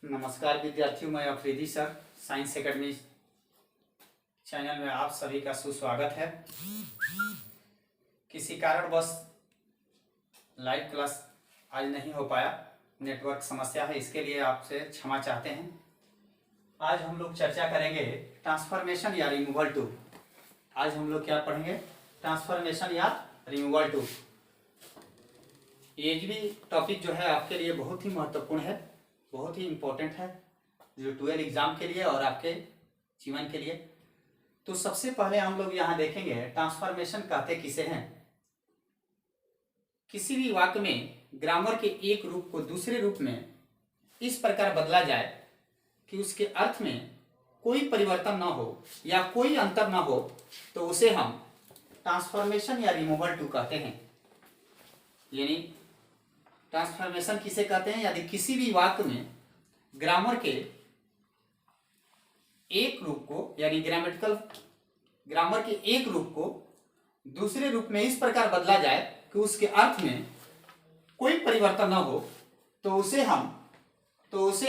नमस्कार विद्यार्थियों, मैं Afridi sir science academy channel में आप सभी का सुस्वागत है। किसी कारणवश लाइव क्लास आज नहीं हो पाया, नेटवर्क समस्या है, इसके लिए आपसे क्षमा चाहते हैं। आज हम लोग चर्चा करेंगे ट्रांसफॉर्मेशन या रिमूवल टू। आज हम लोग क्या पढ़ेंगे? ट्रांसफॉर्मेशन या रिमूवल टू। ये भी टॉपिक जो है आपके लिए बहुत ही महत्वपूर्ण है, बहुत ही इम्पोर्टेंट है, जो 12 एग्जाम के लिए और आपके जीवन के लिए। तो सबसे पहले हम लोग यहाँ देखेंगे ट्रांसफॉर्मेशन कहते किसे हैं। किसी भी वाक्य में ग्रामर के एक रूप को दूसरे रूप में इस प्रकार बदला जाए कि उसके अर्थ में कोई परिवर्तन न हो या कोई अंतर न हो, तो उसे हम ट्रांसफॉर्मेशन या रिमूवल टू कहते हैं। यानी ट्रांसफॉर्मेशन किसे कहते हैं? यदि किसी भी वाक्य में ग्रामर के एक रूप को, यानी ग्रामर के एक रूप को दूसरे रूप में इस प्रकार बदला जाए कि उसके अर्थ में कोई परिवर्तन न हो, तो उसे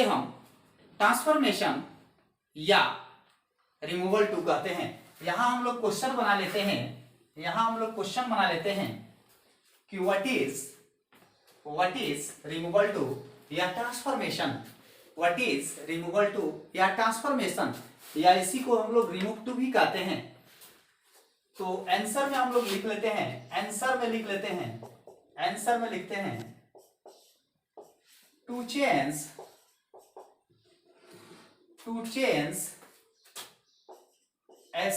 हम ट्रांसफॉर्मेशन या रिमूवल टू कहते हैं। यहां हम लोग क्वेश्चन बना लेते हैं कि व्हाट इज रिमूवल टू या transformation. What is removal too या ट्रांसफॉर्मेशन, या इसी को हम लोग रिमूव टू भी कहते हैं। तो आंसर में हम लोग लिख लेते हैं, आंसर में लिखते हैं to change a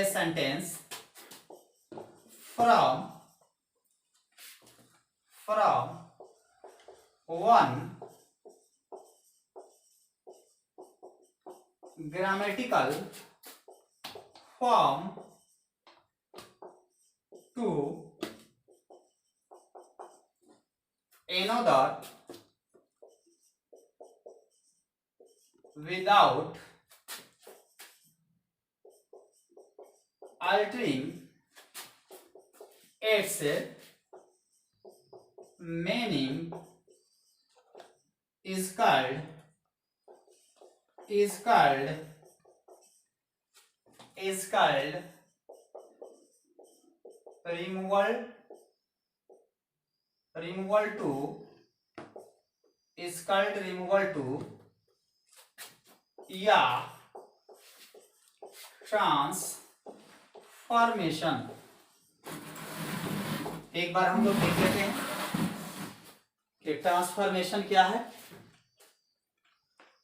sentence from one grammatical form to another without altering its meaning is called removal too या ट्रांसफॉर्मेशन। एक बार हम लोग देख लेते हैं कि ट्रांसफॉर्मेशन क्या है।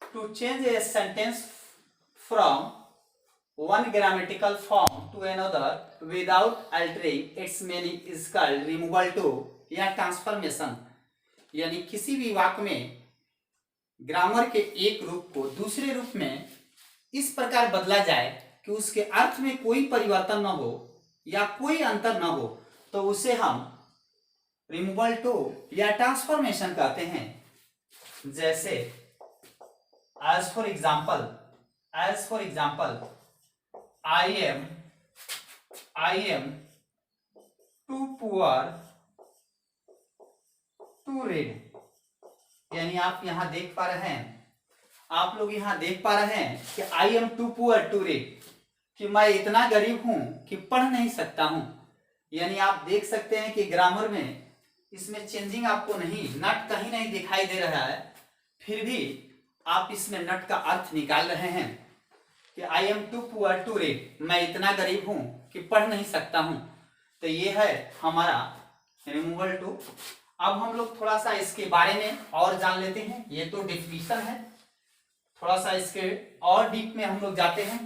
To change a sentence from one grammatical form to another without altering its meaning is called removal to या ट्रांसफॉर्मेशन। यानी किसी भी वाक्य में ग्रामर के एक रूप को दूसरे रूप में इस प्रकार बदला जाए कि उसके अर्थ में कोई परिवर्तन न हो या कोई अंतर न हो, तो उसे हम रिमूवल टू या ट्रांसफॉर्मेशन कहते हैं। जैसे as for example I am too poor to read। यानी आप यहां देख पा रहे हैं, आप लोग यहां देख पा रहे हैं कि I am too poor to read, कि मैं इतना गरीब हूं कि पढ़ नहीं सकता हूं। यानी आप देख सकते हैं कि ग्रामर में इसमें चेंजिंग आपको नहीं, नट कहीं नहीं दिखाई दे रहा है, फिर भी आप इसमें नट का अर्थ निकाल रहे हैं कि I am too poor to read, मैं इतना गरीब हूं कि पढ़ नहीं सकता हूं। तो ये है हमारा रिमूवल टू। अब हम लोग थोड़ा सा इसके बारे में और जान लेते हैं। ये तो डेफिनेशन है, थोड़ा सा इसके और डीप में हम लोग जाते हैं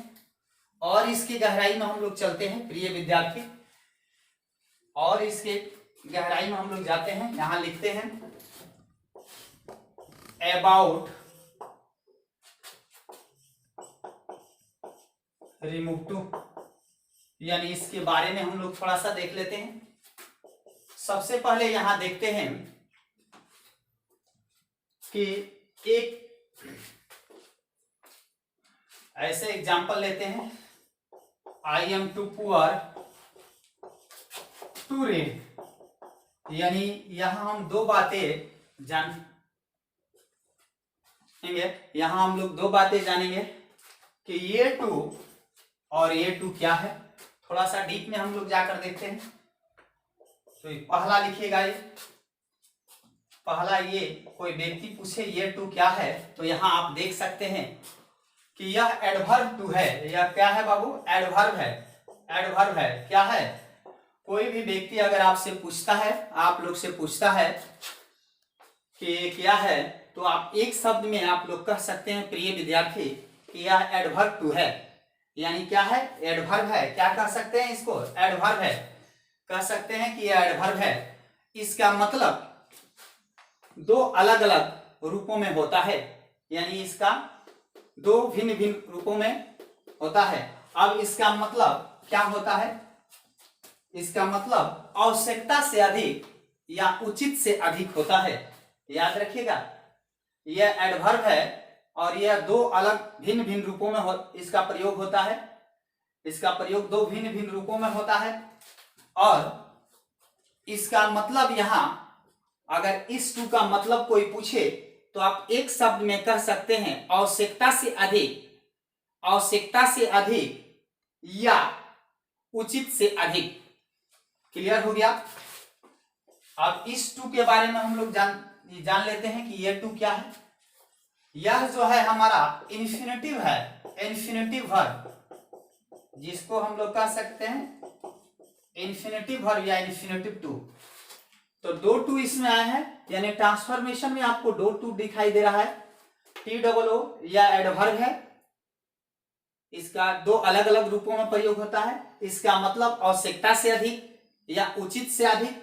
और इसकी गहराई में हम लोग चलते हैं प्रिय विद्यार्थी, और इसके गहराई में हम लोग जाते हैं। यहां लिखते हैं अबाउट रिमूव टू, यानी इसके बारे में हम लोग थोड़ा सा देख लेते हैं। सबसे पहले यहां देखते हैं कि एक ऐसे एग्जाम्पल लेते हैं, I am too poor to read. यानी यहां हम दो बातें यहाँ हम लोग दो बातें जानेंगे कि ये टू और ये टू क्या है। थोड़ा सा डीप में हम लोग जाकर देखते हैं। तो पहला लिखिएगा, ये पहला, ये कोई व्यक्ति पूछे ये टू क्या है, तो यहाँ आप देख सकते हैं कि यह एडवर्ब टू है। यह क्या है बाबू? एडवर्ब है। एडवर्ब है, क्या है? कोई भी व्यक्ति अगर आपसे पूछता है, आप लोग से पूछता है कि ये क्या है, तो आप एक शब्द में आप लोग कह सकते हैं प्रिय विद्यार्थी कि यह एडवर्ब टू है। यानी क्या है? एडवर्ब है। क्या कह सकते हैं इसको? एडवर्ब है। कह सकते हैं कि यह एडवर्ब है। इसका मतलब दो अलग अलग रूपों में होता है, यानी इसका दो भिन्न भिन्न रूपों में होता है। अब इसका मतलब क्या होता है? इसका मतलब आवश्यकता से अधिक या उचित से अधिक होता है। याद रखिएगा, यह एडवर्ब है और यह दो अलग भिन्न भिन्न रूपों में इसका प्रयोग होता है। इसका प्रयोग दो भिन्न भिन्न रूपों में होता है और इसका मतलब यहां अगर इस टू का मतलब कोई पूछे तो आप एक शब्द में कह सकते हैं आवश्यकता से अधिक, आवश्यकता से अधिक या उचित से अधिक। क्लियर हो गया? अब इस टू के बारे में हम लोग जान लेते हैं कि ये टू क्या है। यह जो है हमारा इन्फिनेटिव है, इन्फिनेटिव वर्ब, जिसको हम लोग कह सकते हैं इन्फिनेटिव वर्ब या इन्फिनेटिव टू। तो दो टू इसमें आए हैं, यानी ट्रांसफॉर्मेशन में आपको दो टू दिखाई दे रहा है। TOO या एडवर्ब है, इसका दो अलग अलग रूपों में प्रयोग होता है। इसका मतलब आवश्यकता से अधिक या उचित से अधिक।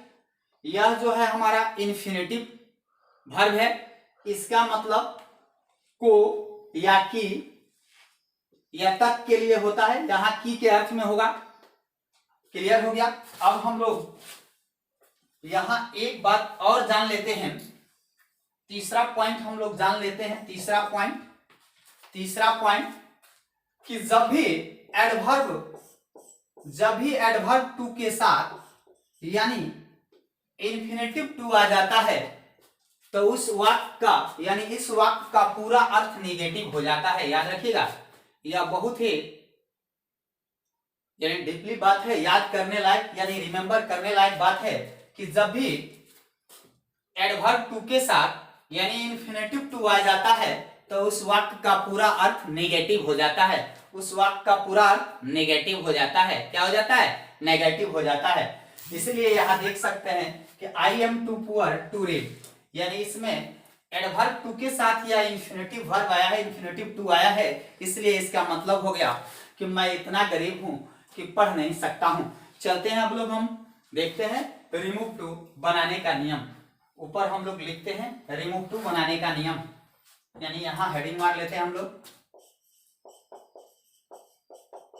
यह जो है हमारा इन्फिनेटिव वर्ब है, इसका मतलब को या की या तक के लिए होता है, यहां की के अर्थ में होगा। क्लियर हो गया? अब हम लोग यहां एक बात और जान लेते हैं। तीसरा पॉइंट हम लोग जान लेते हैं। तीसरा पॉइंट कि जब भी एडवर्ब टू के साथ यानी इन्फिनेटिव टू आ जाता है तो उस वाक्य का यानी इस वाक्य का पूरा अर्थ निगेटिव हो जाता है। याद रखिएगा, यह बहुत ही यानी डीपली बात है, याद करने लायक यानी रिमेंबर करने लायक बात है कि जब भी एडवर्ब टू के साथ यानी इन्फिनेटिव टू आ जाता है तो उस वाक्य का पूरा अर्थ नेगेटिव हो जाता है। उस वाक्य का पूरा अर्थ नेगेटिव हो जाता है। क्या हो जाता है? नेगेटिव हो जाता है। इसलिए यहां देख सकते हैं कि I am too poor to read, यानी इसमें एडवर्ब टू के साथ या इन्फिनेटिव वर्ब आया है, इन्फिनेटिव टू आया है, इसलिए इसका मतलब हो गया कि मैं इतना गरीब हूं कि पढ़ नहीं सकता हूं। चलते हैं अब लोग हम देखते हैं रिमूव टू बनाने का नियम। ऊपर हम लोग लिखते हैं रिमूव टू बनाने का नियम, यानी यहां हेडिंग मार लेते हैं हम लोग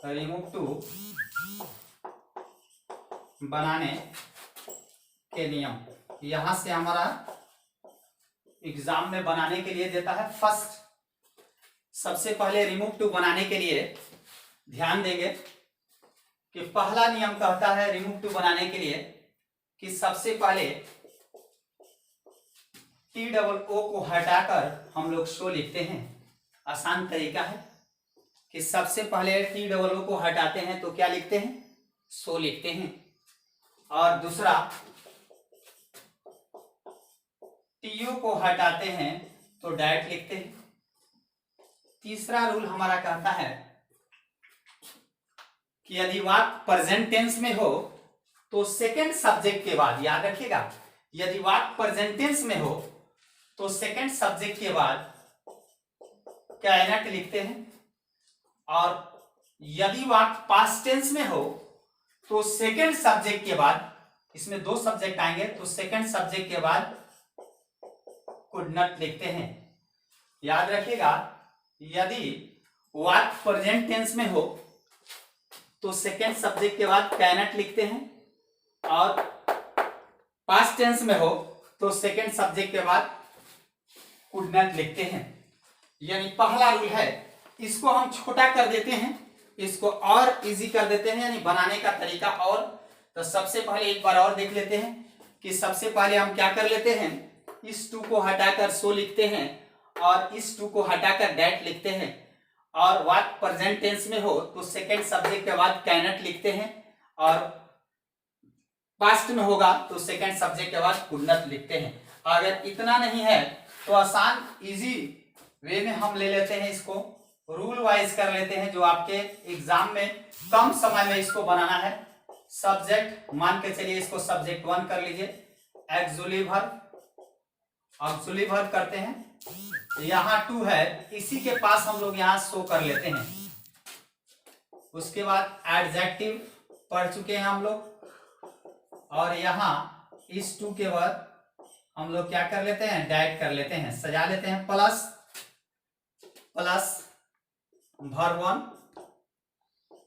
रिमूव टू बनाने के नियम। यहां से हमारा एग्जाम में बनाने के लिए देता है फर्स्ट। सबसे पहले रिमूव टू बनाने के लिए ध्यान देंगे कि पहला नियम कहता है रिमूव टू बनाने के लिए कि सबसे पहले TOO को हटाकर हम लोग शो लिखते हैं। आसान तरीका है कि सबसे पहले TOO को हटाते हैं तो क्या लिखते हैं? शो लिखते हैं। और दूसरा TO को हटाते हैं तो डायरेक्ट लिखते हैं। तीसरा रूल हमारा कहता है कि यदि वाक्य प्रेजेंट टेंस में हो तो सेकंड सब्जेक्ट के बाद, याद रखिएगा, यदि वाक्य प्रेजेंट टेंस में हो तो सेकंड सब्जेक्ट के बाद कैनट लिखते हैं। और यदि वाक्य पास्ट टेंस में हो तो सेकंड सब्जेक्ट के बाद, इसमें दो सब्जेक्ट आएंगे तो सेकंड सब्जेक्ट के बाद कुड नॉट लिखते हैं। याद रखिएगा, यदि वाक्य प्रेजेंट टेंस में हो तो सेकंड सब्जेक्ट के बाद कैनट लिखते हैं और पास्ट टेंस में हो तो सेकंड सब्जेक्ट के बाद कुड नॉट लिखते हैं। यानी पहला रूल है, इसको हम छोटा कर देते हैं, इसको और इजी कर देते हैं, यानी बनाने का तरीका और। तो सबसे पहले एक बार और देख लेते हैं कि सबसे पहले हम क्या कर लेते हैं, इस टू को हटाकर सो लिखते हैं और इस टू को हटाकर डेट लिखते हैं, और वाट प्रेजेंट टेंस में हो तो सेकेंड सब्जेक्ट के बाद कैनट लिखते हैं, और पास्ट में होगा तो सेकेंड सब्जेक्ट के बाद कुडनट लिखते हैं। अगर इतना नहीं है तो आसान इजी वे में हम ले लेते हैं, इसको रूल वाइज कर लेते हैं, जो आपके एग्जाम में कम समय में इसको बनाना है। सब्जेक्ट मान के चलिए इसको सब्जेक्ट 1 कर लीजिए, एक्सुली वर्ब, ऑक्सिलरी वर्ब करते हैं। यहाँ 2 है, इसी के पास हम लोग यहाँ शो कर लेते हैं। उसके बाद एडजेक्टिव पढ़ चुके हैं हम लोग, और यहाँ इस 2 के बाद हम लोग क्या कर लेते हैं, डाइट कर लेते हैं, सजा लेते हैं, प्लस वर्ब 1,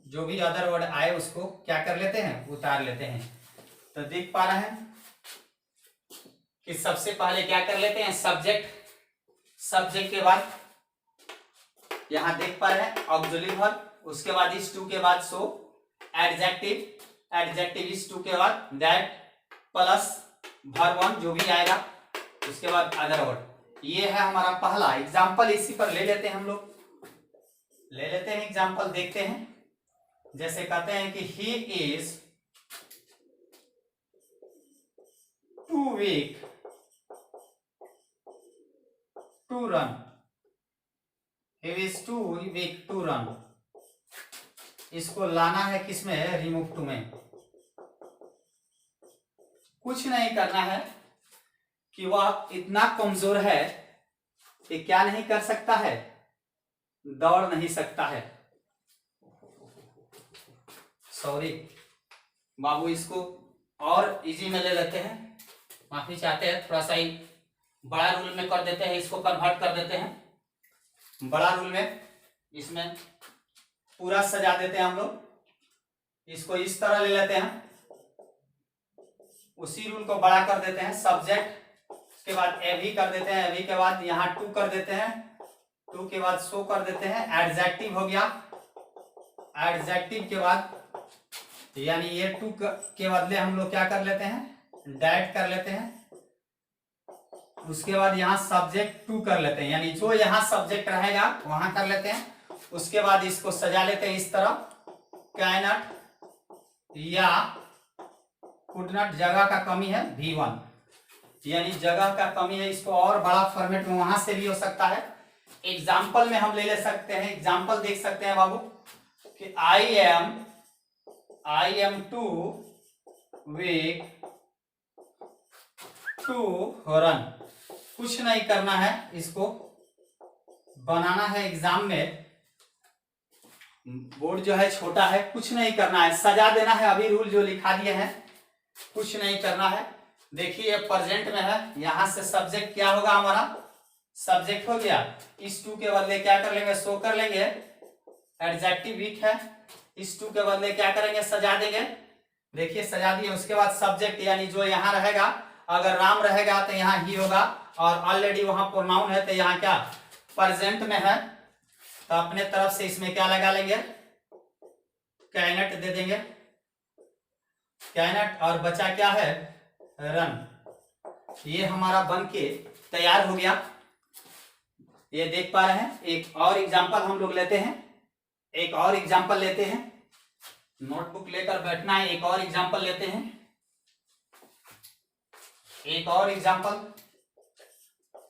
जो भी अदर वर्ड आए उसको क्या कर लेते हैं, उतार लेते हैं। तो देख पा रहे हैं कि सबसे पहले क्या कर लेते हैं, सब्जेक्ट के बाद यहां देख पा रहे हैं ऑक्सिलरी वर्ब, उसके बाद इस 2 के बाद सो, एडजेक्टिव इस 2 के बाद दैट, प्लस वर्ब 1 जो भी आएगा, उसके बाद अदर वर्ड। ये है हमारा पहला एग्जाम्पल। इसी पर ले लेते हैं, हम लोग ले लेते हैं एग्जाम्पल, देखते हैं। जैसे कहते हैं कि he is too weak to run, he is too weak to run. इसको लाना है किसमें, रिमूव टू में। कुछ नहीं करना है कि वह इतना कमजोर है कि क्या नहीं कर सकता है, दौड़ नहीं सकता है। सॉरी बाबू, इसको और इजी में ले लेते हैं, माफी चाहते हैं, थोड़ा सा ही बड़ा रूल में कर देते हैं, इसको कन्वर्ट कर देते हैं बड़ा रूल में। इसमें पूरा सजा देते हैं हम लोग, इसको इस तरह ले लेते हैं, उसी रूल को बड़ा कर देते हैं। सब्जेक्ट, उसके बाद एवी कर देते हैं, एवी के बाद यहाँ 2 कर देते हैं, 2 के बाद सो कर देते हैं। एडजेक्टिव हो गया, एडजेक्टिव के बाद यानी ये 2 के बदले हम लोग क्या कर लेते हैं, डैट कर लेते हैं। उसके बाद यहाँ सब्जेक्ट 2 कर लेते हैं, यानी जो यहाँ सब्जेक्ट रहेगा वहां कर लेते हैं। उसके बाद इसको सजा लेते हैं इस तरह, कैनट या कुडनट, जगह का कमी है V1, यानी जगह का कमी है, इसको और बड़ा फॉर्मेट में वहां से भी हो सकता है। एग्जाम्पल में हम ले सकते हैं, एग्जाम्पल देख सकते हैं बाबू कि I am too weak to run। कुछ नहीं करना है, इसको बनाना है एग्जाम में। बोर्ड जो है छोटा है, कुछ नहीं करना है, सजा देना है। अभी रूल जो लिखा दिए हैं, कुछ नहीं करना है। देखिए प्रेजेंट में है, यहां से सब्जेक्ट क्या होगा, हमारा सब्जेक्ट हो गया। इस 2 के बदले क्या कर लेंगे, सो कर लेंगे। एडजेक्टिव वीक है, इस 2 के बदले क्या करेंगे, सजा देंगे। देखिए सजा दिए। उसके बाद सब्जेक्ट यानी जो यहाँ रहेगा, अगर राम रहेगा तो यहाँ ही होगा, और ऑलरेडी वहां प्रोनाउन है तो यहाँ क्या प्रेजेंट में है, तो अपने तरफ से इसमें क्या लगा लेंगे, कैनट दे देंगे, कैनट, और बचा क्या है, रन। ये हमारा बन के तैयार हो गया, ये देख पा रहे हैं। एक और एग्जांपल हम लोग लेते हैं, एक और एग्जांपल लेते हैं, नोटबुक लेकर बैठना है। एक और एग्जांपल लेते हैं, एक और एग्जांपल।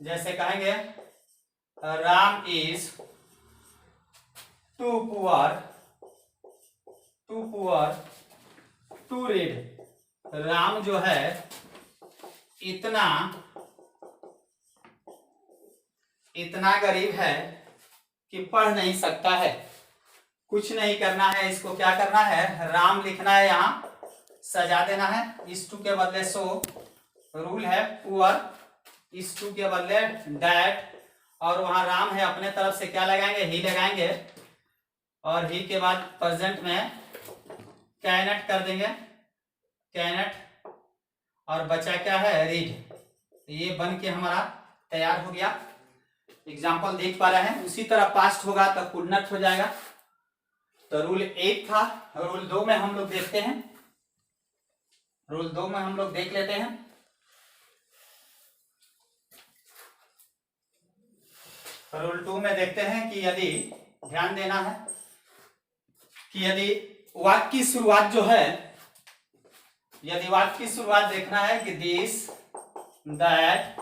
जैसे कहेंगे Ram is too poor to read. Ram जो है इतना गरीब है कि पढ़ नहीं सकता है। कुछ नहीं करना है, इसको क्या करना है, राम लिखना है, यहाँ सजा देना है। इस 2 के बदले सो, रूल है पुअर, इस 2 के बदले डैट, और वहां राम है, अपने तरफ से क्या लगाएंगे, ही लगाएंगे, और ही के बाद प्रेजेंट में कैनट कर देंगे, कैनट, और बचा क्या है, रीड। ये बन के हमारा तैयार हो गया। एग्जाम्पल देख पा रहे हैं। उसी तरह पास्ट होगा तो कुडनट हो जाएगा। तो रूल 1 था, रूल 2 में हम लोग देखते हैं, रूल 2 में हम लोग देख लेते हैं। रूल 2 में देखते हैं कि यदि ध्यान देना है कि यदि वाक्य की शुरुआत जो है, यदि वाक्य की शुरुआत देखना है कि दिस, दैट,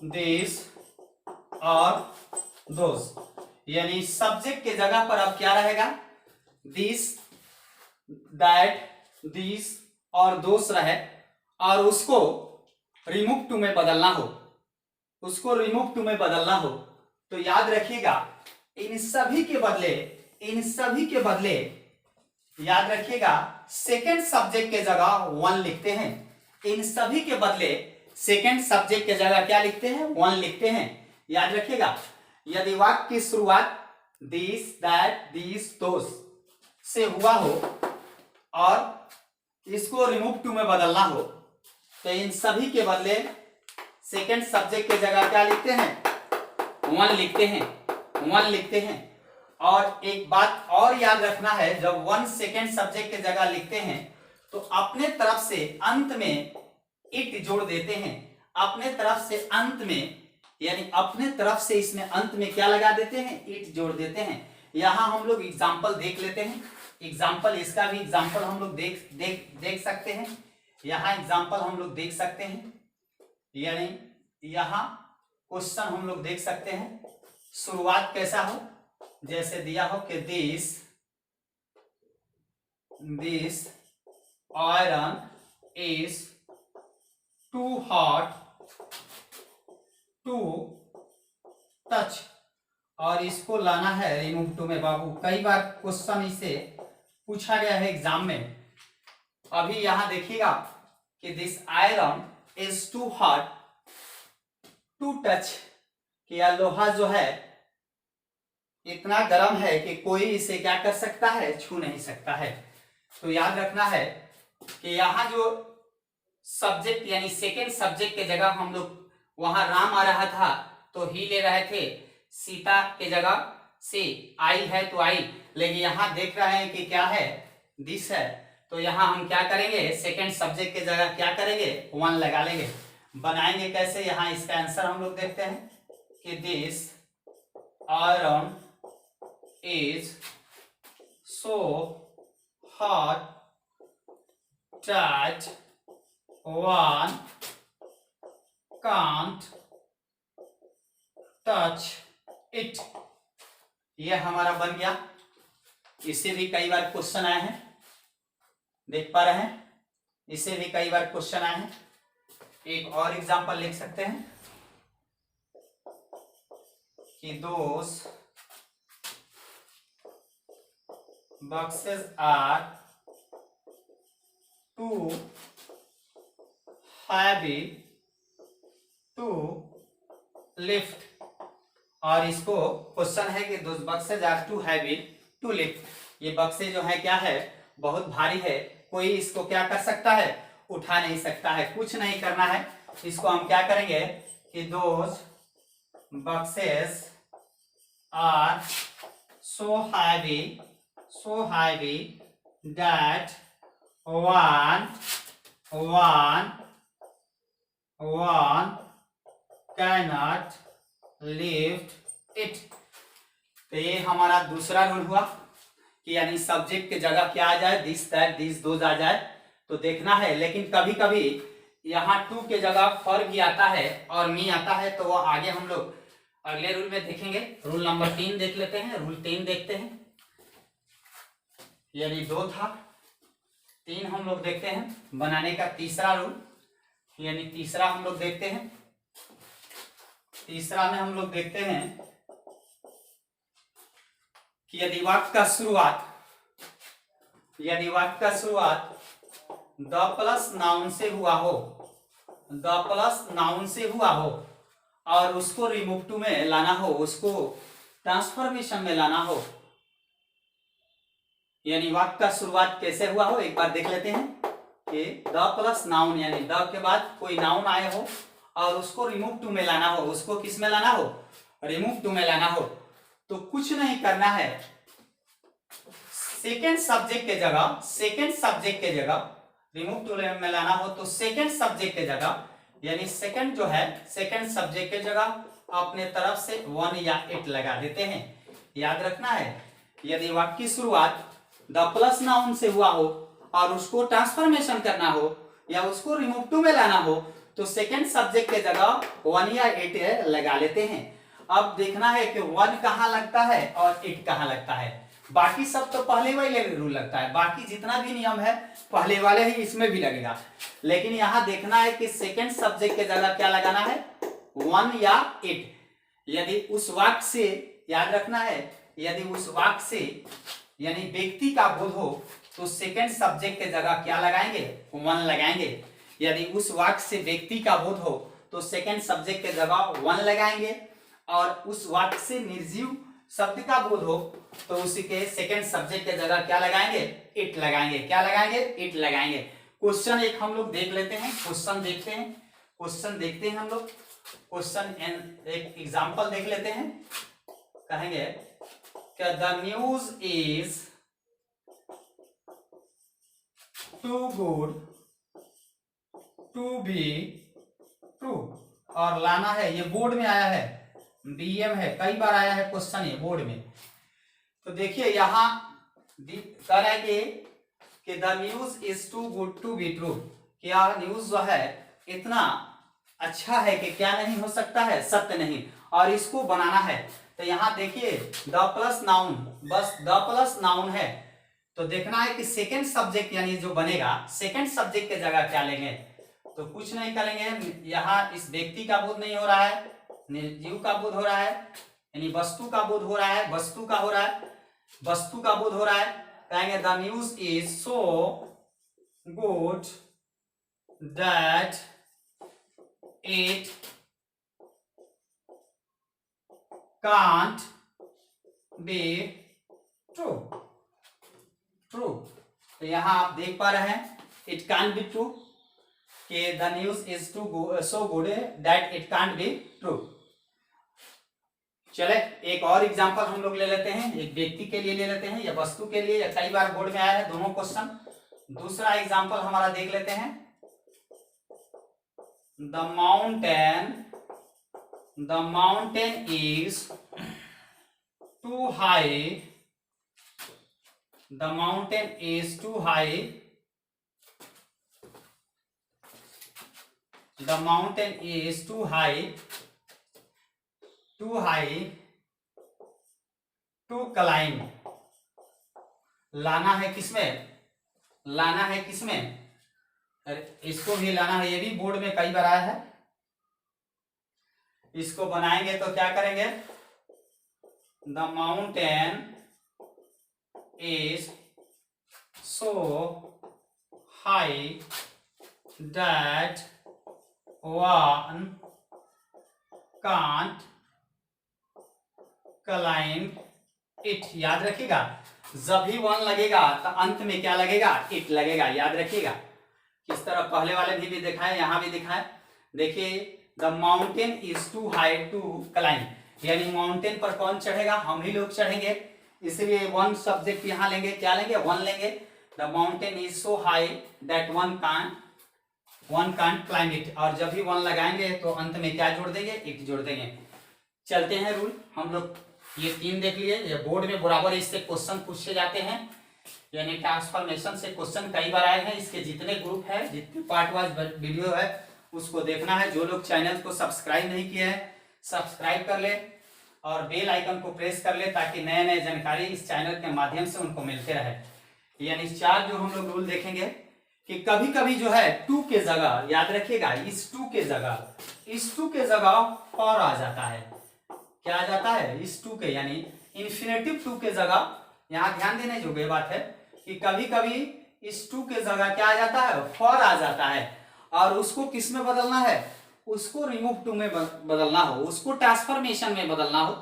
दिस और दोस, यानी सब्जेक्ट के जगह पर अब क्या रहेगा, दिस, दैट, दिस और दोस रहे और उसको रिमूव टू में बदलना हो, उसको रिमूव टू में बदलना हो तो याद रखिएगा इन सभी के बदले याद रखिएगा सेकंड सब्जेक्ट के जगह वन लिखते हैं। इन सभी के बदले सेकंड सब्जेक्ट के जगह क्या लिखते हैं, वन लिखते हैं। याद रखिएगा यदि वाक्य की शुरुआत दिस, दैट, दिस, दोस से हुआ हो और इसको रिमूव टू में बदलना हो तो इन सभी के बदले सेकंड सब्जेक्ट के जगह क्या लिखते हैं, वन लिखते हैं। और एक बात और याद रखना है, जब वन सेकंड सब्जेक्ट के जगह लिखते हैं तो अपने तरफ से अंत में इट जोड़ देते हैं, अपने तरफ से अंत में, यानी अपने तरफ से इसमें अंत में क्या लगा देते हैं, इट जोड़ देते हैं। यहां हम लोग एग्जाम्पल देख लेते हैं, एग्जाम्पल इसका भी एग्जाम्पल हम लोग देख सकते हैं। यहाँ एग्जाम्पल हम लोग देख सकते हैं, यानी यहाँ क्वेश्चन हम लोग देख सकते हैं। शुरुआत कैसा हो, जैसे दिया हो कि this iron is too hot to touch, और इसको लाना है रिमूव टू में। बाबू कई बार क्वेश्चन इसे पूछा गया है एग्जाम में। अभी यहां देखिएगा कि this iron is too hot to touch, कि यह लोहा जो है इतना गर्म है कि कोई इसे क्या कर सकता है, छू नहीं सकता है। तो याद रखना है कि यहाँ जो सब्जेक्ट यानी सेकेंड सब्जेक्ट के जगह हम लोग, वहां राम आ रहा था तो ही ले रहे थे, सीता के जगह से आई है तो आई, लेकिन यहाँ देख रहे हैं कि क्या है, दिस है, तो यहाँ हम क्या करेंगे, सेकेंड सब्जेक्ट के जगह क्या करेंगे, वन लगा लेंगे। बनाएंगे कैसे, यहाँ इसका आंसर हम लोग देखते हैं कि this iron is so hot that one can't touch it। यह हमारा बन गया। इससे भी कई बार क्वेश्चन आए हैं, देख पा रहे हैं, इससे भी कई बार क्वेश्चन आए हैं। एक और एग्जांपल लिख सकते हैं कि those boxes are too heavy to lift, और इसको क्वेश्चन है कि those boxes are too heavy to lift, ये बक्से जो है क्या है, बहुत भारी है, कोई इसको क्या कर सकता है, उठा नहीं सकता है। कुछ नहीं करना है, इसको हम क्या करेंगे कि those boxes are so heavy that one cannot lift it। तो ये हमारा दूसरा रूल हुआ कि यानी सब्जेक्ट के जगह क्या आ जाए, दिस, दैट, दिस, दोज आ जाए तो देखना है। लेकिन कभी कभी यहाँ टू के जगह फॉर भी आता है और मी आता है, तो वो आगे हम लोग अगले रूल में देखेंगे। रूल नंबर 3 देख लेते हैं। रूल 3 देखते हैं, यानी 2 था, 3 हम लोग देखते हैं बनाने का। तीसरा रूल यानी तीसरा हम लोग देखते हैं। तीसरा में हम लोग देखते हैं कि यदि वाक्य का शुरुआत द प्लस नाउन से हुआ हो, द प्लस नाउन से हुआ हो और उसको रिमूव टू में लाना हो, उसको ट्रांसफॉर्मेशन में लाना हो, यानी वाक्य का शुरुआत कैसे हुआ हो एक बार देख लेते हैं कि द प्लस नाउन, यानी द के बाद कोई नाउन आया हो और उसको रिमूव टू में लाना हो, उसको किस में लाना हो, रिमूव टू में लाना हो। तो कुछ नहीं करना है, सेकेंड सब्जेक्ट के जगह रिमूव टू में लाना हो तो सेकेंड सब्जेक्ट के जगह, यानी सेकेंड जो है सेकेंड सब्जेक्ट के जगह अपने तरफ से 1 या 8 लगा देते हैं। याद रखना है, यदि वाक्य की शुरुआत द प्लस नाउन से हुआ हो और उसको ट्रांसफॉर्मेशन करना हो या उसको रिमूव टू में लाना हो तो सेकंड सब्जेक्ट के जगह 1 या 8 लगा लेते हैं। अब देखना है कि 1 कहाँ लगता है और 8 कहाँ लगता है। बाकी सब तो पहले वाले रूल लगता है, बाकी जितना भी नियम है पहले वाले ही इसमें भी लगेगा, लेकिन यहाँ देखना है कि सेकंड सब्जेक्ट के जगह क्या लगाना है, 1 या 8। यदि उस वाक्य से, याद रखना है, यदि उस वाक्य से यानी व्यक्ति का बोध हो तो सेकंड सब्जेक्ट के जगह क्या लगाएंगे, 1 लगाएंगे। यदि उस वाक्य से व्यक्ति का बोध हो तो सेकंड सब्जेक्ट के जगह 1 लगाएंगे, और उस वाक्य से निर्जीव शब्द का बोध हो तो उसी के सेकंड सब्जेक्ट के जगह क्या लगाएंगे, 8 लगाएंगे। क्या लगाएंगे, 8 लगाएंगे। क्वेश्चन एक हम लोग देख लेते हैं, क्वेश्चन देखते हैं, क्वेश्चन देखते हैं हम लोग। क्वेश्चन एक एग्जांपल देख लेते हैं। कहेंगे कि the news is too good to be true, और लाना है, ये बोर्ड में आया है, बीएम है, कई बार आया है क्वेश्चन ये बोर्ड में। तो देखिए यहां कह रहा है कि the news is too good to be true, क्या न्यूज जो है इतना अच्छा है कि क्या नहीं हो सकता है, सत्य नहीं, और इसको बनाना है। तो यहां देखिए द प्लस नाउन, बस द प्लस नाउन है, तो देखना है कि सेकंड सब्जेक्ट यानी जो बनेगा सेकंड सब्जेक्ट के जगह क्या लेंगे। तो कुछ नहीं करेंगे, यहाँ इस व्यक्ति का बोध नहीं हो रहा है, निर्जीव का बोध हो रहा है, यानी वस्तु का बोध हो रहा है, वस्तु का हो रहा है, वस्तु का बोध हो रहा है। कहेंगे the news is so good that it can't be true. True, तो यहां आप देख पा रहे हैं इट कांट बी ट्रू, कि the news is too so good that it can't be true. चले एक और एग्जांपल हम लोग ले लेते हैं, एक व्यक्ति के लिए ले लेते हैं या वस्तु के लिए, या कई बार बोर्ड में आया है दोनों क्वेश्चन। दूसरा एग्जांपल हमारा देख लेते हैं, the mountain is too high, the mountain is too high, the mountain is too high to climb. लाना है किसमें, लाना है किसमें, अरे इसको भी लाना है, ये भी बोर्ड में कई बार आया है। इसको बनाएंगे तो क्या करेंगे, the mountain is so high that one can't climb it। याद रखिएगा जब भी 1 लगेगा तो अंत में क्या लगेगा, it लगेगा, याद रखिएगा। किस तरह पहले वाले भी दिखाए, यहां भी दिखाए। देखिए the mountain is too high to climb, यानी माउंटेन पर कौन चढ़ेगा, हम ही लोग चढ़ेंगे, इसलिए 1 सब्जेक्ट यहां लेंगे, क्या लेंगे, 1 लेंगे। The mountain is so high that one can't climb it, और जब भी 1 लगाएंगे तो अंत में क्या जोड़ देंगे, इट जोड़ देंगे। चलते हैं रूल, हम लोग ये 3 देख लिए, ये बोर्ड में बराबर इससे क्वेश्चन पूछे जाते हैं, यानी ट्रांसफॉर्मेशन से क्वेश्चन कई बार आए हैं। इसके जितने ग्रुप है, जितने पार्ट वाइज वीडियो है उसको देखना है। जो लोग चैनल को सब्सक्राइब नहीं किए हैं सब्सक्राइब कर ले और बेल आइकन को प्रेस कर ले, ताकि नए नए जानकारी इस चैनल के माध्यम से उनको मिलते रहे। यानी 4 जो हम लोग रूल देखेंगे कि कभी कभी जो है 2 के जगह, याद रखिएगा इस 2 के जगह फॉर आ जाता है। क्या आ जाता है, इस 2 के, यानी इन्फिनेटिव 2 के जगह। यहां ध्यान देने योग्य बात है कि कभी कभी इस 2 के जगह क्या आ जाता है, फॉर आ जाता है, और उसको किस में बदलना है, उसको रिमूव टू में बदलना हो, उसको ट्रांसफॉर्मेशन में बदलना हो,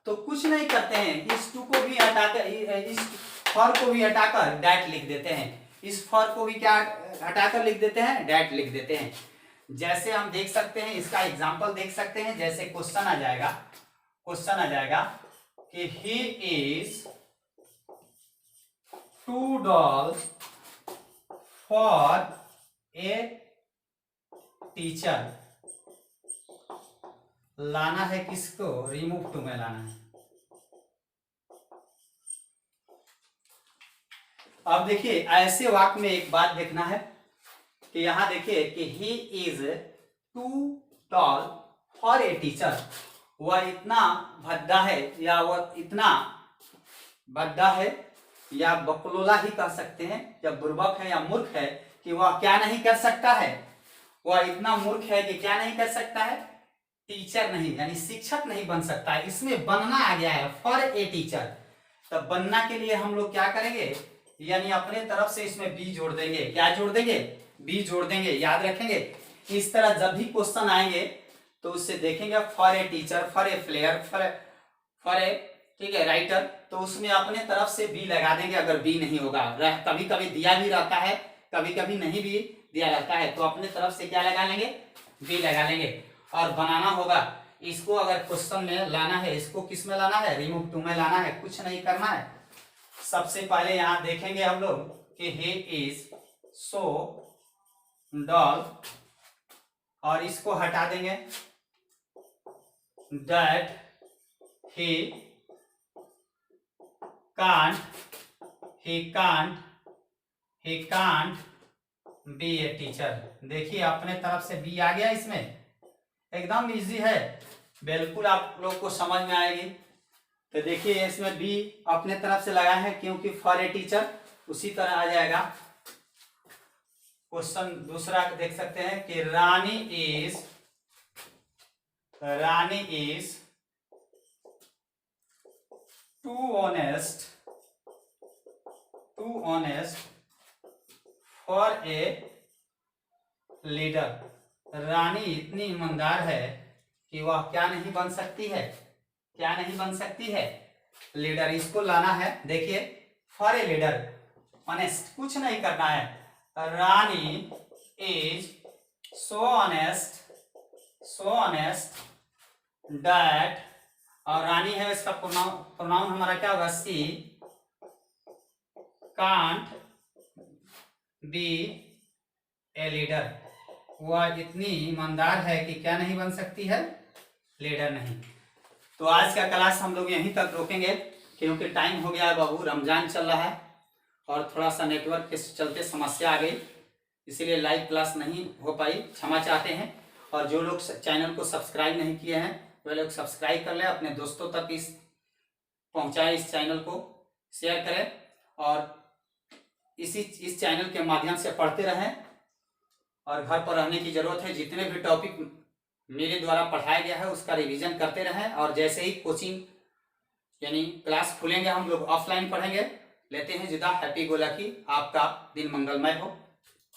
तो कुछ नहीं करते हैं, इस 2 को भी हटाकर, इस फॉर को भी हटाकर डैट लिख देते हैं, इस फॉर को भी क्या हटाकर लिख देते हैं, डैट लिख देते हैं। जैसे हम देख सकते हैं, इसका एग्जांपल देख सकते हैं। जैसे क्वेश्चन आ जाएगा कि he is $2 for a teacher, लाना है किसको, रिमूव टू में लाना है। अब देखिए ऐसे वाक्य में एक बात देखना है कि यहां देखिए कि he is too tall for a teacher, वह इतना भद्दा है या वह इतना भद्दा है या बकलोला ही कह सकते हैं, या बुर्बक है या मूर्ख है कि वह क्या नहीं कर सकता है, वह इतना मूर्ख है कि क्या नहीं कर सकता है, टीचर नहीं यानी शिक्षक नहीं बन सकता है। इसमें बनना आ गया है फॉर ए टीचर, तब बनना के लिए हम लोग क्या करेंगे, यानी अपने तरफ से इसमें बी जोड़ देंगे। क्या जोड़ देंगे, बी जोड़ देंगे। याद रखेंगे इस तरह जब भी क्वेश्चन आएंगे तो उससे देखेंगे for a teacher, for a player, for a ठीक है राइटर, तो उसमें अपने तरफ से बी लगा देंगे। अगर बी नहीं होगा, कभी कभी दिया भी रहता है, कभी कभी नहीं भी दिया रहता है, तो अपने तरफ से क्या लगा लेंगे, बी लगा लेंगे। और बनाना होगा इसको, अगर क्वेश्चन में लाना है, इसको किस में लाना है, रिमूव टू में लाना है। कुछ नहीं करना है, सबसे पहले यहां देखेंगे हम लोग कि he इज सो डॉल, और इसको हटा देंगे that he can't be a teacher. देखिए अपने तरफ से बी आ गया, इसमें एकदम इजी है, बिल्कुल आप लोग को समझ में आएगी। तो देखिए इसमें बी अपने तरफ से लगाए हैं क्योंकि फॉर ए टीचर, उसी तरह आ जाएगा। क्वेश्चन दूसरा देख सकते हैं कि Rani is too honest for a leader. Rani इतनी ईमानदार है कि वह क्या नहीं बन सकती है, क्या नहीं बन सकती है, लीडर। इसको लाना है, देखिए फॉर ए लीडर, ऑनेस्ट, कुछ नहीं करना है। रानी इज सो ऑनेस्ट दैट, और रानी है इसका प्रोनाउन हमारा क्या होगा, सी कांट बी ए लीडर। वह इतनी ईमानदार है कि क्या नहीं बन सकती है, लीडर नहीं। तो आज का क्लास हम लोग यहीं तक रोकेंगे क्योंकि टाइम हो गया है बाबू, रमजान चल रहा है और थोड़ा सा नेटवर्क के चलते समस्या आ गई, इसीलिए लाइव क्लास नहीं हो पाई, क्षमा चाहते हैं। और जो लोग चैनल को सब्सक्राइब नहीं किए हैं वे लोग सब्सक्राइब कर लें, अपने दोस्तों तक पहुंचाएं, इस चैनल को शेयर करें और इस चैनल के माध्यम से पढ़ते रहें। और घर पर रहने की जरूरत है, जितने भी टॉपिक मेरे द्वारा पढ़ाया गया है उसका रिवीजन करते रहें। और जैसे ही कोचिंग यानी क्लास खुलेंगे हम लोग ऑफलाइन पढ़ेंगे। लेते हैं जुदा, हैप्पी गोला की, आपका दिन मंगलमय हो।